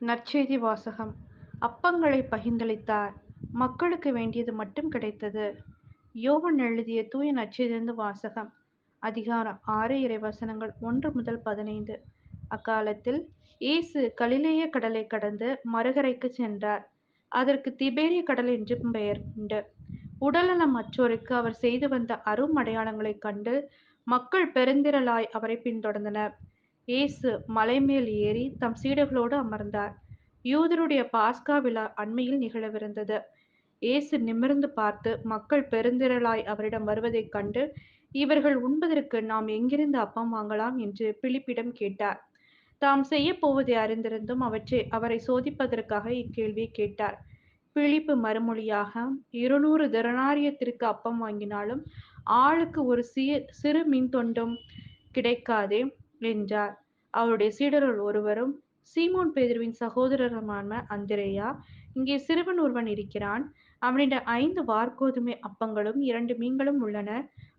நற்செய்தி வாசகம். அப்பங்களை பகிர்ந்தளித்தார். மக்களுக்கு வேண்டியது மட்டும் கிடைத்தது. யோவான் எழுதிய தூய நற்செய்தியிலிருந்து வாசகம். அதிகாரம் 6 இறைவசனங்கள் 1 முதல் 15. அக்காலத்தில் இயேசு கலிலேய கடலை கடந்து மறுகரைக்கு சென்றார். அதற்கு திபேரிய கடல் என்றும் பெயர் உண்டு. உடல்நலமற்றோருக்கு அவர் செய்து வந்த அருமடையாளங்களைக் கண்டு மக்கள் பெருந்திரளாய் அவரை பின்தொடர்ந்தனர். இயேசு மலை மேல் ஏறி தம் சீடர்களோடு அமர்ந்தார். யூதருடைய பாஸ்கா விழா அண்மையில் நிகழவிருந்தது. இயேசு நிமிர்ந்து பார்த்து மக்கள் பெருந்திரளாய் அவரிடம் வருவதைக் கண்டு, இவர்கள் உண்பதற்கு நாம் எங்கிருந்து அப்பம் வாங்கலாம் என்று பிலிப்பிடம் கேட்டார். தாம் செய்யப் போவதை அறிந்திருந்தும் அவரை சோதிப்பதற்காக இக்கேள்வியை கேட்டார். பிலிப்பு மறுமொழியாக, 200 தெனாரியத்திற்கு அப்பம் வாங்கினாலும் ஆளுக்கு ஒரு சிறு மீன் துண்டும் கிடைக்காதே என்றார். அவருடைய சீடருள் ஒருவரும் சீமோன் பேதுருவின் சகோதரருமான அந்திரேயா, இங்கே சிறுவன் ஒருவன் இருக்கிறான். அவனிடம் 5 வாற்கோதுமை அப்பங்களும் 2 மீன்களும் உள்ளன.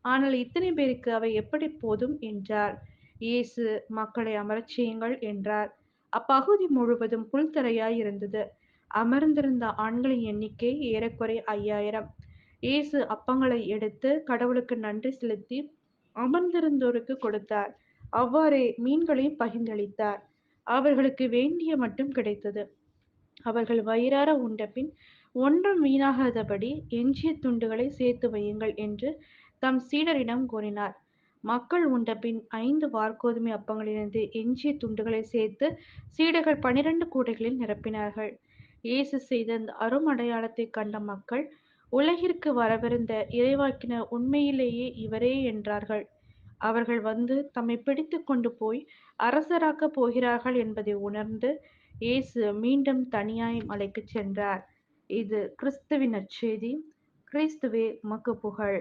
ஆனால் இத்தனை பேருக்கு அவை எப்படி போதும் என்றார். இயேசு மக்களை அமரச் செய்யுங்கள் என்றார். அப்பகுதி முழுவதும் புல்தரையாய் இருந்தது. அமர்ந்திருந்த ஆண்களின் எண்ணிக்கை ஏறக்குறைய 5000. இயேசு அப்பங்களை எடுத்து கடவுளுக்கு நன்றி செலுத்தி அமர்ந்திருந்தோருக்கு கொடுத்தார். அவ்வாறே மீன்களையும் பகிர்ந்தளித்தார். அவர்களுக்கு வேண்டிய மட்டும் கிடைத்தது. அவர்கள் வயிறார உண்டபின் ஒன்றும் வீணாகாதபடி எஞ்சிய துண்டுகளை சேர்த்து வையுங்கள் என்று தம் சீடரிடம் கூறினார். மக்கள் உண்டபின் 5 வாற்கோதுமை அப்பங்களிலிருந்து எஞ்சிய துண்டுகளை சேர்த்து சீடர்கள் 12 கூடைகளில் நிரப்பினார்கள். இயேசு செய்த அந்த அருமடையாளத்தைக் கண்ட மக்கள், உலகிற்கு வரவிருந்த இறைவாக்கினர் உண்மையிலேயே இவரே என்றார்கள். அவர்கள் வந்து தம்மை பிடித்துக் கொண்டு போய் அரசராக்கப் போகிறார்கள் என்பதை உணர்ந்து, இயேசு மீண்டும் தனியாய் மலைக்குச் சென்றார். இது கிறிஸ்துவின் நற்செய்தி. கிறிஸ்துவே உமக்கு புகழ்.